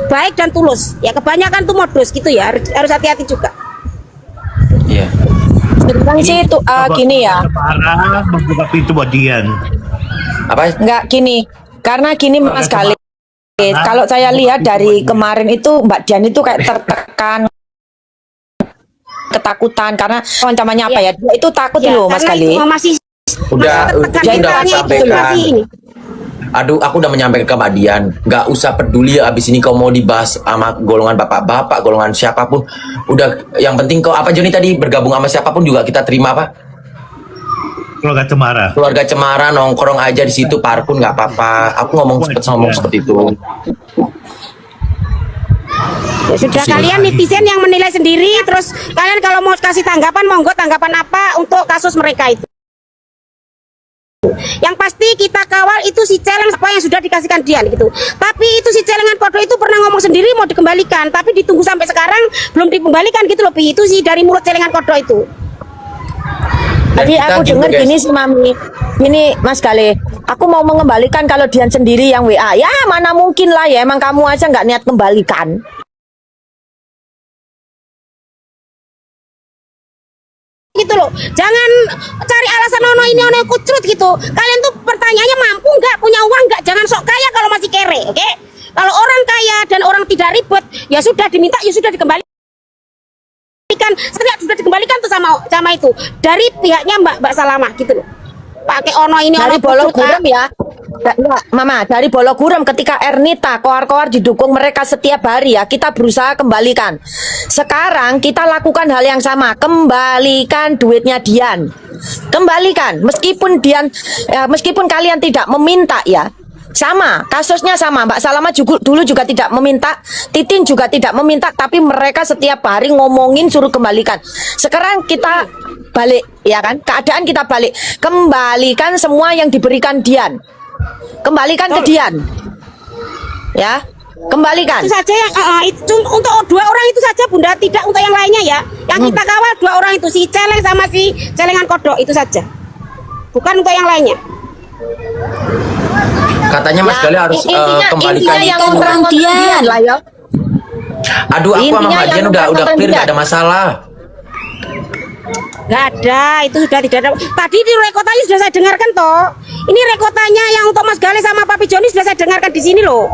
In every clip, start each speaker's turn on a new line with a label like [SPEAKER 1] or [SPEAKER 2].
[SPEAKER 1] baik dan tulus. Ya kebanyakan tuh modus gitu ya, harus hati-hati juga.
[SPEAKER 2] Iya.
[SPEAKER 3] Sekarang sih itu gini ya.
[SPEAKER 4] Parah membuka pintu buat Dian.
[SPEAKER 2] Apa?
[SPEAKER 3] Enggak gini. Karena gini Mas Kali. Kalau saya lihat dari kemarin itu Mbak Dian itu kayak tertekan, ketakutan karena ancamannya apa ya? Dia itu takut
[SPEAKER 1] Ya,
[SPEAKER 3] loh Mas
[SPEAKER 1] karena
[SPEAKER 3] Kali.
[SPEAKER 1] itu masih
[SPEAKER 2] Udah
[SPEAKER 1] tertekan
[SPEAKER 2] aku sampaikan.
[SPEAKER 1] ini.
[SPEAKER 2] Aduh, aku udah menyampaikan ke Mbak Dian, nggak usah peduli ya abis ini kau mau dibahas sama golongan bapak-bapak, golongan siapapun. Udah, yang penting kau apa Joni tadi bergabung sama siapapun juga kita terima apa?
[SPEAKER 4] Keluarga Cemara.
[SPEAKER 2] Keluarga Cemara nongkrong aja di situ, parpun nggak apa-apa. Aku ngomong seperti itu.
[SPEAKER 1] Ya sudah, kalian netizen yang menilai sendiri. Terus kalian kalau mau kasih tanggapan, monggo tanggapan apa untuk kasus mereka itu. Yang pasti kita kawal itu si celeng apa yang sudah dikasihkan Dian gitu. Tapi itu si celengan kodo itu pernah ngomong sendiri mau dikembalikan, tapi ditunggu sampai sekarang belum dikembalikan gitu loh. Itu sih dari mulut celengan kodo itu.
[SPEAKER 3] Tadi aku dengar gini sih Mami, gini Mas Kale, aku mau mengembalikan kalau Dian sendiri yang WA. Ya mana mungkin lah ya, emang kamu aja nggak niat kembalikan.
[SPEAKER 1] Gitu loh, jangan cari alasan ono kucrut gitu. Kalian tuh pertanyaannya mampu nggak, punya uang nggak, jangan sok kaya kalau masih kere, oke? Kalau orang kaya dan orang tidak ribet, ya sudah diminta, ya sudah dikembalikan. Sudah dikembalikan tuh sama itu dari pihaknya Mbak Salamah gitu loh. Pakai ono ini
[SPEAKER 3] dari Bologurum ya. Enggak, Mama, dari Bologurum ketika Ernita, koar-koar didukung mereka setiap hari ya, kita berusaha kembalikan. Sekarang kita lakukan hal yang sama, kembalikan duitnya Dian. Kembalikan, meskipun Dian meskipun kalian tidak meminta ya. Sama, kasusnya sama. Mbak Salama dulu juga tidak meminta, Titin juga tidak meminta, tapi mereka setiap hari ngomongin suruh kembalikan. Sekarang kita balik, ya kan? Keadaan kita balik. Kembalikan semua yang diberikan Dian. Kembalikan ke Dian. Ya, kembalikan.
[SPEAKER 1] Itu saja yang itu untuk dua orang itu saja Bunda, tidak untuk yang lainnya ya. Yang kita kawal dua orang itu, si celeng sama si celengan kodok itu saja. Bukan untuk yang lainnya.
[SPEAKER 2] Katanya Mas Gali harus kembalikan
[SPEAKER 3] yang orang Dian lah ya.
[SPEAKER 2] Aduh, aku sama Mbak Dian udah clear, nggak ada masalah.
[SPEAKER 1] Nggak ada, itu sudah tidak ada. Tadi di rekotanya sudah saya dengarkan toh. Ini rekotanya yang untuk Mas Gali sama Papi Joni sudah saya dengarkan di sini loh.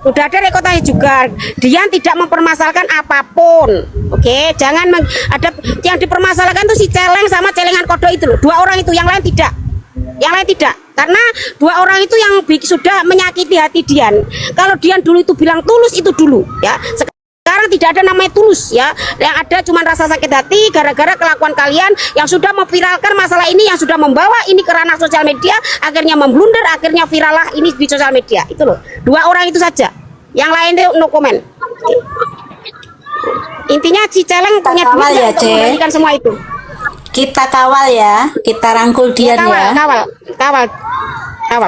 [SPEAKER 1] Udah ada rekotanya juga. Dian tidak mempermasalahkan apapun. Oke, jangan ada yang dipermasalahkan tuh si celeng sama celengan kodo itu loh. Dua orang itu, yang lain tidak. Yang lain tidak. Karena dua orang itu yang sudah menyakiti hati Dian. Kalau Dian dulu itu bilang tulus itu dulu ya. Sekarang tidak ada namanya tulus ya. Yang ada cuma rasa sakit hati gara-gara kelakuan kalian yang sudah memviralkan masalah ini, yang sudah membawa ini ke ranah sosial media, akhirnya memblunder, akhirnya viral lah ini di sosial media. Itu loh. Dua orang itu saja. Yang lain itu no comment. Intinya si celeng punya duit ya, untuk membalikan semua itu.
[SPEAKER 5] Kita kawal ya, kita rangkul Dian ya.
[SPEAKER 1] Kawal.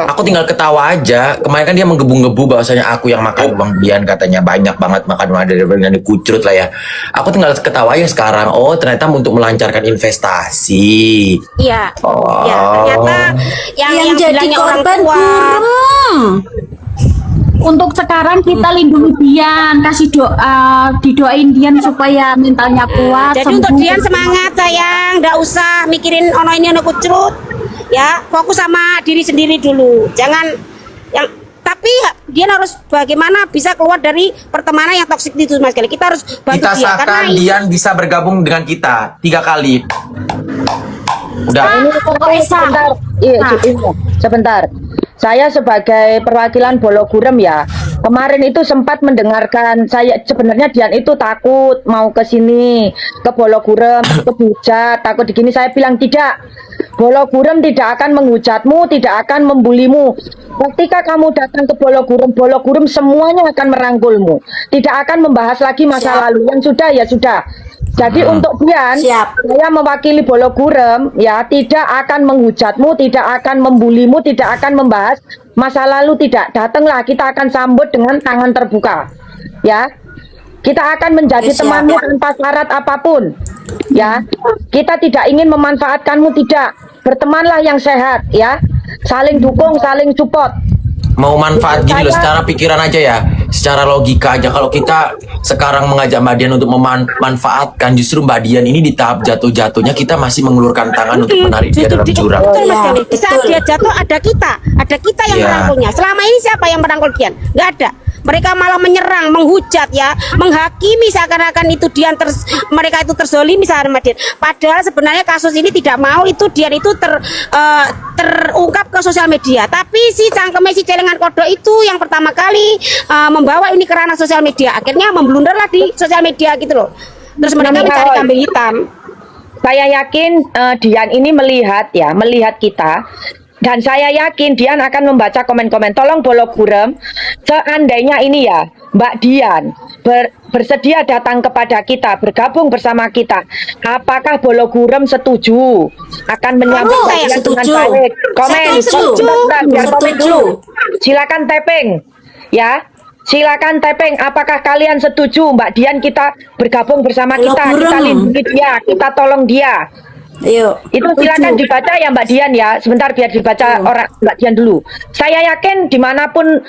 [SPEAKER 2] Aku tinggal ketawa aja. Kemarin kan dia menggebu-gebu bahwasanya aku yang makan Bang Dian, katanya banyak banget makan dari kucrut lah ya. Aku tinggal ketawa aja sekarang. Oh, ternyata untuk melancarkan investasi.
[SPEAKER 1] Iya.
[SPEAKER 2] Oh.
[SPEAKER 1] Ya, ternyata yang
[SPEAKER 5] jadi korban Gurum.
[SPEAKER 6] Untuk sekarang kita lindungi Dian, kasih doa, didoain Dian supaya mentalnya kuat.
[SPEAKER 1] Jadi untuk Dian semangat sayang, nggak usah mikirin ono ini ono kucrut, ya fokus sama diri sendiri dulu. Jangan yang tapi Dian harus bagaimana bisa keluar dari pertemanan yang toksik itu Mas Gali. Kita harus bantu
[SPEAKER 2] Kita
[SPEAKER 1] dia
[SPEAKER 2] sahkan
[SPEAKER 1] karena
[SPEAKER 2] Dian bisa bergabung dengan kita 3 kali. Udah.
[SPEAKER 3] Sebentar. Saya sebagai perwakilan Bologurum ya, kemarin itu sempat mendengarkan, saya sebenarnya Dian itu takut mau ke sini, ke Bologurum, ke hujat, takut begini. Saya bilang tidak, Bologurum tidak akan menghujatmu, tidak akan membulimu. Ketika kamu datang ke Bologurum semuanya akan merangkulmu, tidak akan membahas lagi masa lalu. Yang sudah ya sudah. Jadi untuk Dian, saya mewakili Bologurum ya, tidak akan menghujatmu, tidak akan membulimu, tidak akan membahas masa lalu, tidak. Datanglah, kita akan sambut dengan tangan terbuka. Ya. Kita akan menjadi temanmu tanpa syarat apapun. Ya. Kita tidak ingin memanfaatkanmu, tidak. Bertemanlah yang sehat ya. Saling dukung, saling support.
[SPEAKER 2] Mau manfaat gini loh, secara pikiran aja ya. secara logika aja kalau kita sekarang mengajak Mbak Dian untuk memanfaatkan, justru Mbak Dian ini di tahap jatuh-jatuhnya kita masih mengulurkan tangan untuk menarik dia dalam jurang.
[SPEAKER 1] Betul Mas
[SPEAKER 5] Iya,
[SPEAKER 1] Gali. Di saat
[SPEAKER 5] betul.
[SPEAKER 1] dia jatuh ada kita yang
[SPEAKER 2] Iya.
[SPEAKER 1] merangkulnya. Selama ini siapa yang merangkul Dian? Nggak ada. Mereka malah menyerang, menghujat ya, menghakimi seakan-akan itu mereka itu terzolimi sama Dian. Padahal sebenarnya kasus ini tidak mau itu Dian itu terungkap ke sosial media. Tapi si cangkeme si celengan kodok itu yang pertama kali membawa ini ke ranah sosial media. Akhirnya memblunderlah di sosial media gitu loh. Terus mereka mencari kambing hitam.
[SPEAKER 3] Saya yakin Dian ini melihat kita. Dan saya yakin Dian akan membaca komen-komen. Tolong Bologurem, seandainya ini ya Mbak Dian bersedia datang kepada kita, bergabung bersama kita, apakah Bologurem setuju akan menyambut
[SPEAKER 5] Oh,
[SPEAKER 3] Mbak
[SPEAKER 5] saya
[SPEAKER 3] Dian dengan
[SPEAKER 5] setuju.
[SPEAKER 3] baik? Komen,
[SPEAKER 5] Saya setuju.
[SPEAKER 3] sebentar, biar komen
[SPEAKER 5] Setuju.
[SPEAKER 3] dulu. Silakan tapping, ya. Silakan tapping. Apakah kalian setuju Mbak Dian kita bergabung bersama kita? Kita
[SPEAKER 5] Bologurem.
[SPEAKER 3] lindungi dia, kita tolong dia.
[SPEAKER 5] Ayo.
[SPEAKER 3] Itu silakan dibaca ya Mbak Dian ya. Sebentar biar dibaca orang Mbak Dian dulu. Saya yakin dimanapun